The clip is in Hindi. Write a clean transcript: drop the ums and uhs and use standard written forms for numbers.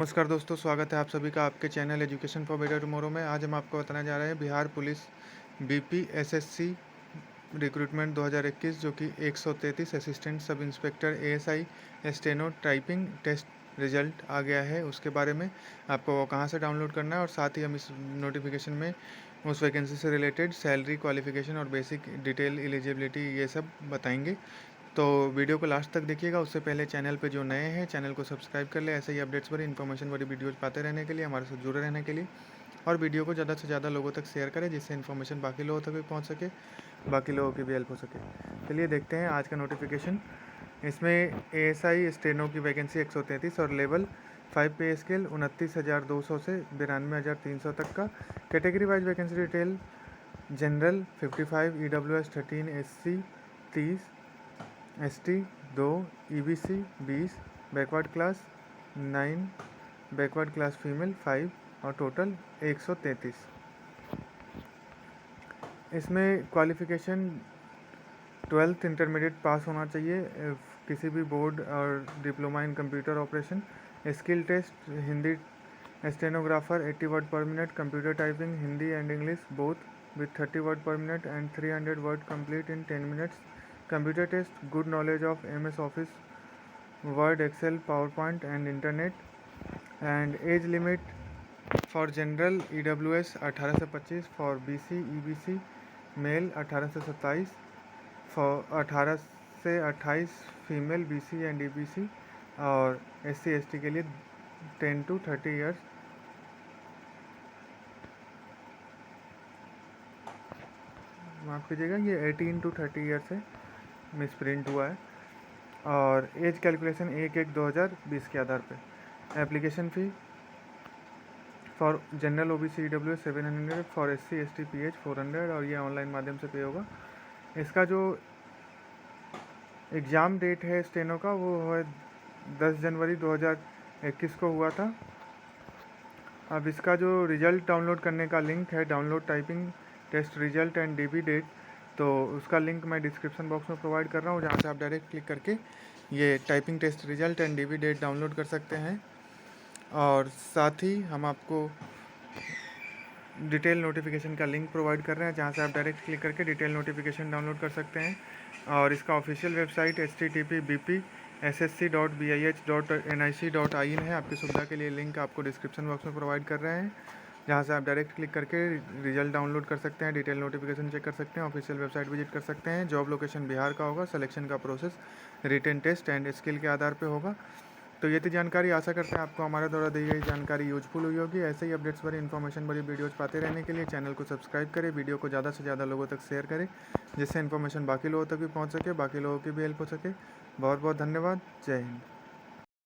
नमस्कार दोस्तों, स्वागत है आप सभी का आपके channel education for better tomorrow में। आज हम आपको बताने जा रहे हैं बिहार पुलिस बीपीएसएससी रिक्रूटमेंट 2021 जो कि 133 assistant sub inspector ASI steno typing test result आ गया है। उसके बारे में आपको वो कहाँ से डाउनलोड करना है और साथ ही हम इस नोटिफिकेशन में उस वैकेंसी से रिलेटेड सैलरी, क्वालिफिकेशन और बेसिक डिटेल, एलिजिबिलिटी ये सब बताएंगे। तो वीडियो को लास्ट तक देखिएगा। उससे पहले चैनल पे जो नए हैं चैनल को सब्सक्राइब कर ले, ऐसे ही अपडेट्स भरी इन्फॉर्मेशन भरी वीडियोज पाते रहने के लिए, हमारे साथ जुड़े रहने के लिए। और वीडियो को ज़्यादा से ज़्यादा लोगों तक शेयर करें जिससे इन्फॉर्मेशन बाकी लोगों तक भी पहुँच सके, बाकी लोगों की भी हेल्प हो सके। चलिए देखते हैं आज का नोटिफिकेशन। इसमें एएसआई स्टेनो की वैकेंसी 133 और लेवल 5 पे स्केल 29,200 से 92,300 तक का। Category wise vacancy detail: general 55, EWS 13, SC 30, ST 2, EBC 20, backward class 9, backward class female 5 और टोटल 133। इसमें क्वालिफ़िकेशन 12th इंटरमीडिएट पास होना चाहिए, किसी भी बोर्ड और diploma in computer operation. Skill test: Hindi stenographer 80 word per minute, computer typing Hindi and English both with 30 word per minute and 300 word complete in 10 minutes. Computer test: good knowledge of MS Office, Word, Excel, PowerPoint and Internet. And age limit for general EWS 18 से 25, for BC EBC मेल 18 से 27, for 18 से 28 फीमेल BC एंड EBC, और SC ST के लिए 10 to 30 ईयर्स। माफ़ कीजिएगा, ये 18 to 30 ईयर से मिस प्रिंट हुआ है। और एज कैलकुलेशन 1/1/2020 के आधार पे। Application fee for general OBC EWS 700, for SC ST PH 400, और ये ऑनलाइन माध्यम से पे होगा। इसका जो एग्ज़ाम डेट है स्टेनो का वो है 10 जनवरी 2021 को हुआ था। अब इसका जो रिज़ल्ट डाउनलोड करने का लिंक है, download typing test result and DB date, तो उसका लिंक मैं डिस्क्रिप्शन बॉक्स में प्रोवाइड कर रहा हूँ, जहाँ से आप डायरेक्ट क्लिक करके ये typing test result and DB date download कर सकते हैं। और साथ ही हम आपको डिटेल नोटिफिकेशन का लिंक प्रोवाइड कर रहे हैं, जहाँ से आप डायरेक्ट क्लिक करके डिटेल नोटिफिकेशन डाउनलोड कर सकते हैं। और इसका ऑफिशियल वेबसाइट http://bpssc.bih.nic.in है। आपकी सुविधा के लिए लिंक आपको डिस्क्रिप्शन बॉक्स में प्रोवाइड कर रहे हैं, जहाँ से आप डायरेक्ट क्लिक करके रिजल्ट डाउनलोड कर सकते हैं, डिटेल नोटिफिकेशन चेक कर सकते हैं, ऑफिशियल वेबसाइट विजिट कर सकते हैं। जॉब लोकेशन बिहार का होगा। सिलेक्शन का process written test and skill के आधार पे होगा। तो ये थी जानकारी। आशा करते हैं आपको हमारे द्वारा दी गई जानकारी यूजफुल हुई होगी। ऐसे ही अपडेट्स भरी इन्फॉर्मेशन भरी वीडियोज़ पाते रहने के लिए चैनल को सब्सक्राइब करें, वीडियो को ज़्यादा से ज़्यादा लोगों तक शेयर करें, जिससे इन्फॉर्मेशन बाकी लोगों तक भी पहुँच सके, बाकी लोगों की भी हेल्प हो सके। बहुत बहुत धन्यवाद। जय हिंद।